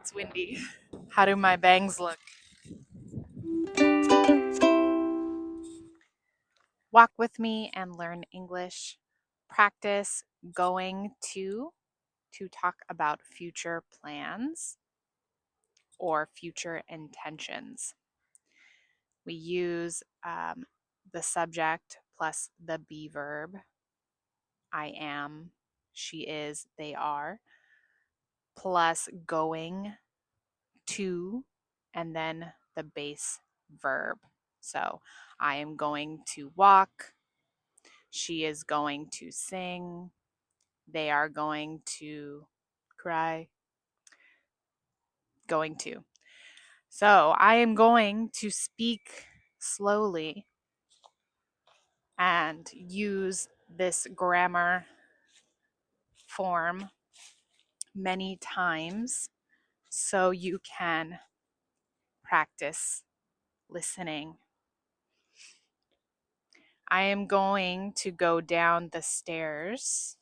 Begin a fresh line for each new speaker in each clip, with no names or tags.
it's windy. How do my bangs look? Walk with me and learn English. Practice going to talk about future plans or future intentions. We use the subject plus the be verb. I am, she is, they are, plus going to, and then the base verb. So I am going to walk. She is going to sing. They are going to cry. Going to. So I am going to speak slowly and use this grammar form many times so you can practice listening. I am going to go down the stairs.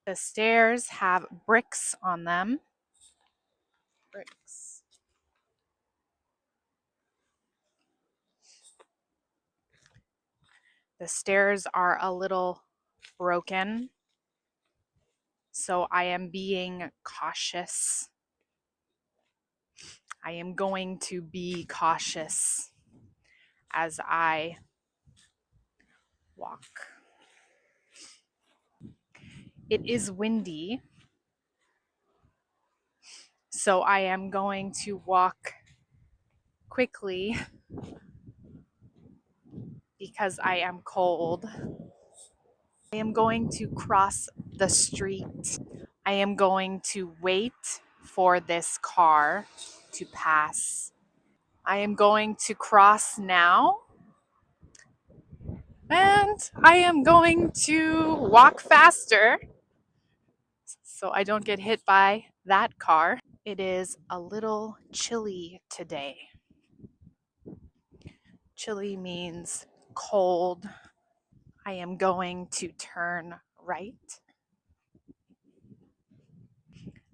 The stairs have bricks on them. Bricks. The stairs are a little broken, so I am being cautious. I am going to be cautious as I walk. It is windy, so I am going to walk quickly because I am cold. I am going to cross the street. I am going to wait for this car to pass. I am going to cross now, and I am going to walk faster so I don't get hit by that car. It is a little chilly today. Chilly means cold. I am going to turn right.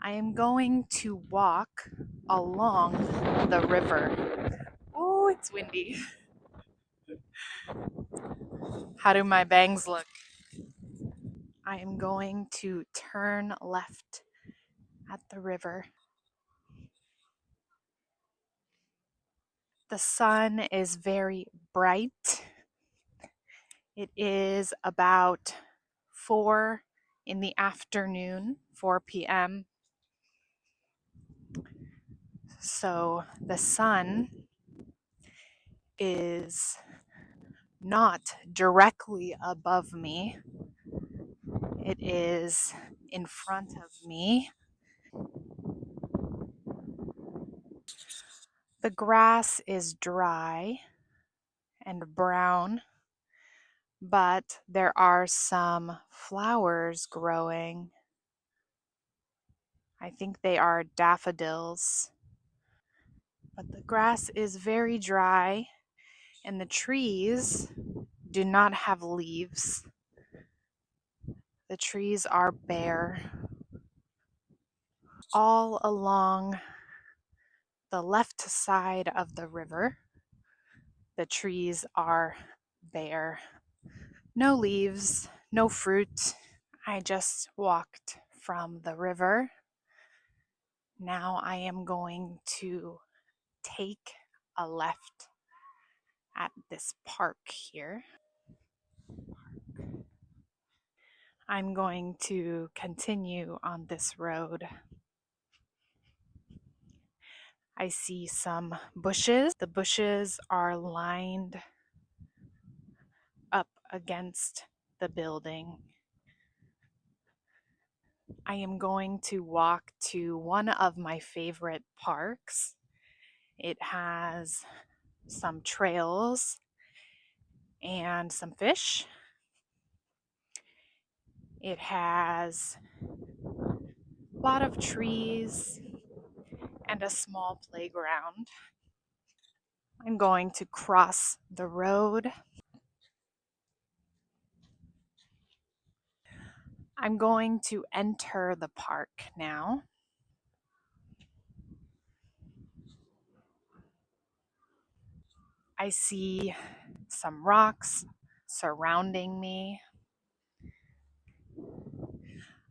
I am going to walk along the river. Oh, it's windy. How do my bangs look? I am going to turn left at the river. The sun is very bright. It is about 4 in the afternoon, 4 p.m. So the sun is not directly above me. It is in front of me. The grass is dry and brown, but there are some flowers growing. I think they are daffodils. But the grass is very dry, and the trees do not have leaves. The trees are bare. All along the left side of the river, the trees are bare. No leaves, no fruit. I just walked from the river. Now I am going to take a left at this park here. I'm going to continue on this road. I see some bushes. The bushes are lined up against the building. I am going to walk to one of my favorite parks. It has some trails and some fish. It has a lot of trees and a small playground. I'm going to cross the road. I'm going to enter the park now. I see some rocks surrounding me.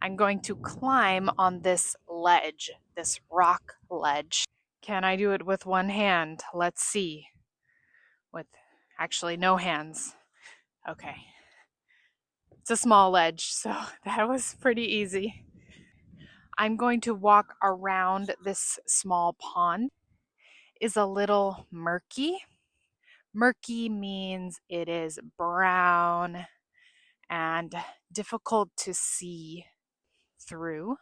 I'm going to climb on this ledge, this rock ledge. Can I do it with one hand? Let's see. With actually no hands. Okay. It's a small ledge, so that was pretty easy. I'm going to walk around this small pond. It's a little murky. Murky means it is brown and difficult to see through.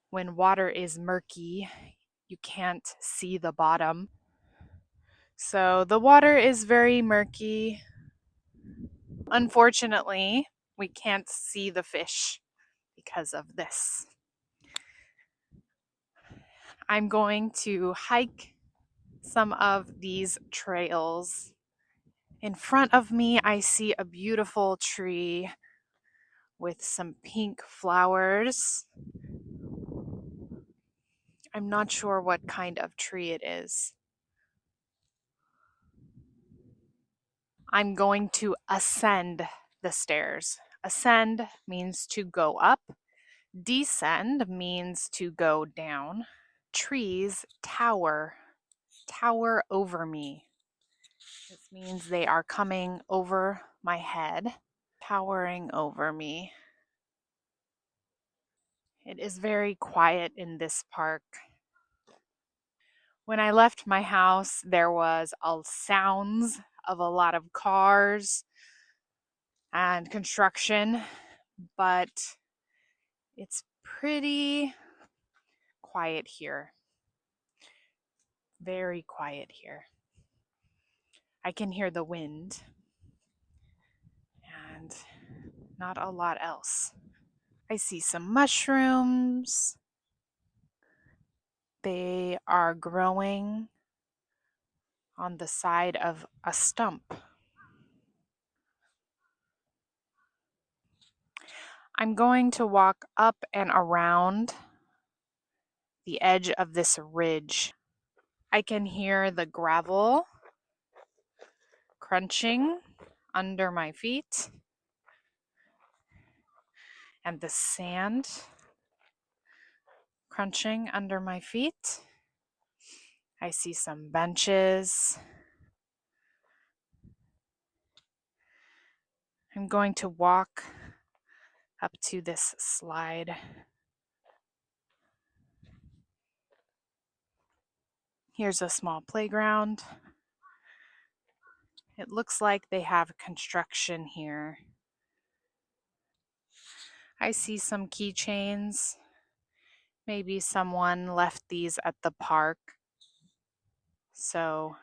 When water is murky, you can't see the bottom. So the water is very murky. Unfortunately, we can't see the fish because of this. I'm going to hike some of these trails. In front of me, I see a beautiful tree with some pink flowers. I'm not sure what kind of tree it is. I'm going to ascend the stairs. Ascend means to go up. Descend means to go down. Trees tower over me. This means they are coming over my head, towering over me. It is very quiet in this park. When I left my house, there was sounds of a lot of cars and construction, but it's pretty quiet here. Very quiet here. I can hear the wind and not a lot else. I see some mushrooms. They are growing on the side of a stump. I'm going to walk up and around the edge of this ridge. I can hear the gravel crunching under my feet and the sand crunching under my feet. I see some benches. I'm going to walk up to this slide. Here's a small playground. It looks like they have construction here. I see some keychains. Maybe someone left these at the park, so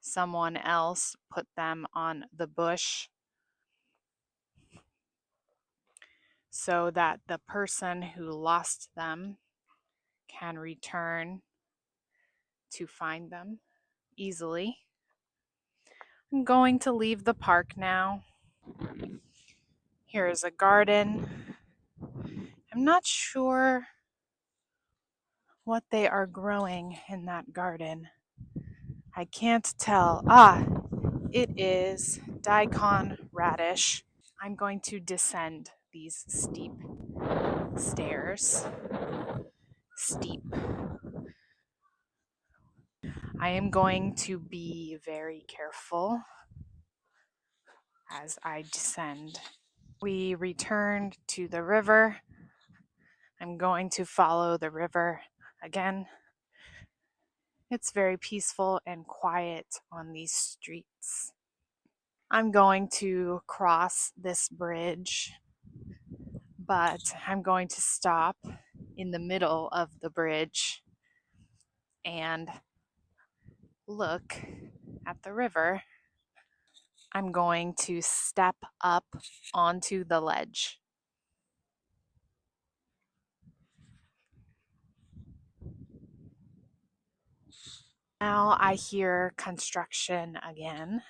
someone else put them on the bush so that the person who lost them can return to find them easily. I'm going to leave the park now. Here is a garden. I'm not sure what they are growing in that garden. I can't tell. It is daikon radish. I'm going to descend these steep stairs. Steep. I am going to be very careful as I descend. We returned to the river. I'm going to follow the river again. It's very peaceful and quiet on these streets. I'm going to cross this bridge, but I'm going to stop in the middle of the bridge and look at the river. I'm going to step up onto the ledge. Now I hear construction again.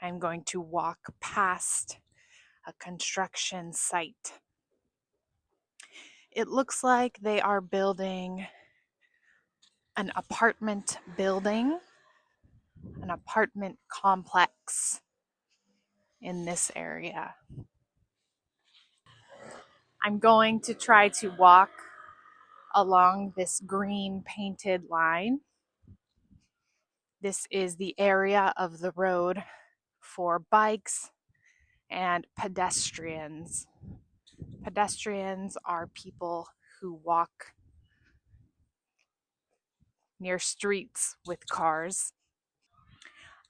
I'm going to walk past a construction site. It looks like they are building an apartment building, an apartment complex in this area. I'm going to try to walk along this green painted line. This is the area of the road for bikes and pedestrians. Pedestrians are people who walk near streets with cars.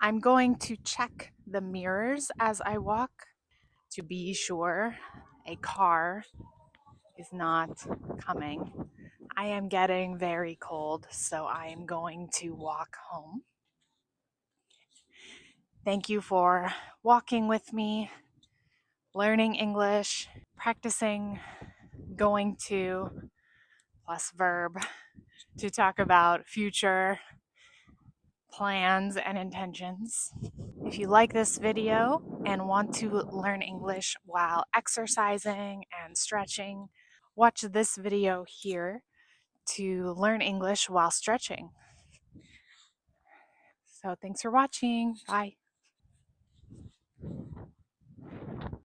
I'm going to check the mirrors as I walk to be sure a car is not coming. I am getting very cold, so I am going to walk home. Thank you for walking with me, learning English, practicing going to plus verb to talk about future plans and intentions. If you like this video and want to learn English while exercising and stretching, watch this video here to learn English while stretching. So thanks for watching. Bye.